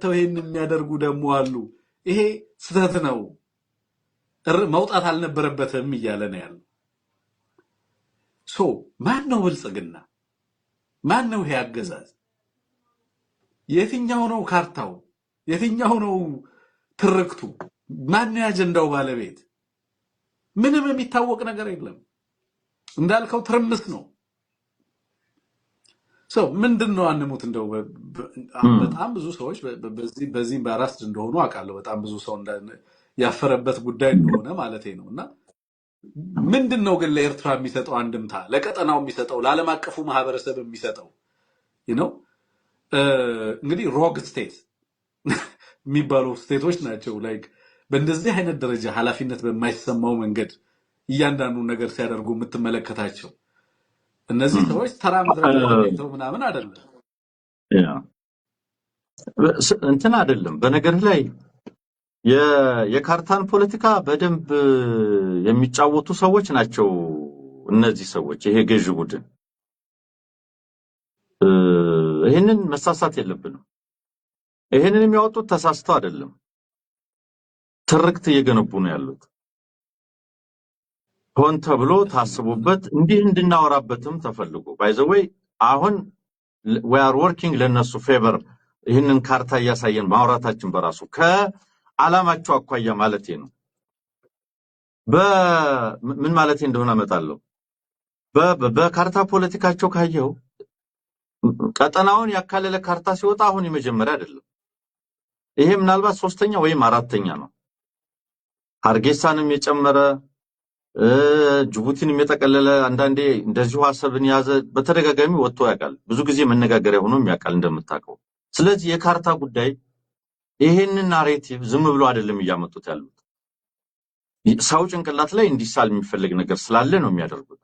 መተው ይሄን የሚያደርጉ ደግሞ አሉ። ይሄ ስተት ነው መውጣት አልነበረበትም እያለ ነው ያለው። ማን ነው ብልጽግና? ማን ነው ይሄ አገዛዝ? የትኛው ነው ካርታው? የትኛው ነው ትርክቱ? ማን ነው የአጀንዳው ባለቤት? ምንም የሚታወቅ ነገር የለም። እንዳልከው ትርምስ ነው። ምንድነው አንሙት እንደው በጣም ብዙ ሰዎች በዚህ በራስድ እንደሆኑ አውቃለሁ። በጣም ብዙ ሰው ያፈረበት ጉዳይ እንደሆነ ማለቴ ነውና ምንድነው ግን ለኤርትራ የሚሰጠው አንድምታ፣ ለቀጠናው የሚሰጠው፣ ለዓለም አቀፉ ማህበረሰብ የሚሰጠው እንግዲህ ሮግ ስቴት የሚባሉ ስቴቶች ናቸው። ላይክ በእንደዚህ አይነት ደረጃ ኃላፊነት በማይሰማው መንገድ እያንዳንዱ ነገር ሲያደርጉ የምትመለከታቸው እነዚህ ሰዎች ተራ መድረክ ምናምን አይደለም። እንትን አይደለም። በነገር ላይ የካርታን ፖለቲካ በደንብ የሚጫወቱ ሰዎች ናቸው እነዚህ ሰዎች። ይሄ ገዢ ቡድን ይሄንን መሳሳት የለብንም። ይሄንን የሚያወጡት ተሳስተው አይደለም፣ ትርክት እየገነቡ ነው ያሉት። ሆን ተብሎ ታስቦበት እንዲህ እንድናወራበትም ተፈልጎ ባይ ዘ ዌይ አሁን we are working ለነሱ ፌቨር ይህንን ካርታ እያሳየን ማውራታችን በራሱ ከዓላማቸው አኳያ ማለቴ ነው። ምን ማለቴ እንደሆነ አመጣለሁ። በካርታ ፖለቲካቸው ካየው ቀጠናውን ያካለለ ካርታ ሲወጣ አሁን የመጀመሪያ አይደለም። ይሄ ምናልባት ሶስተኛ ወይም አራተኛ ነው። ሀርጌሳንም የጨመረ ጅቡቲንም የጠቀለለ አንዳንዴ እንደዚሁ ሐሰብን ያዘ በተደጋጋሚ ወጥቶ ያውቃል። ብዙ ጊዜ መነጋገሪያ ሆኖም ያውቃል እንደምታውቀው። ስለዚህ የካርታ ጉዳይ ይሄንን ናሬቲቭ ዝም ብሎ አይደለም እያመጡት ያሉት። ሰው ጭንቅላት ላይ እንዲሳል የሚፈልግ ነገር ስላለ ነው የሚያደርጉት።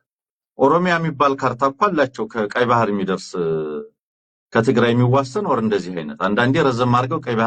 ኦሮሚያ የሚባል ካርታ እኮ አላቸው፣ ከቀይ ባህር የሚደርስ ከትግራይ የሚዋሰን ወር እንደዚህ አይነት አንዳንዴ ረዘም አድርገው ቀይ ባህር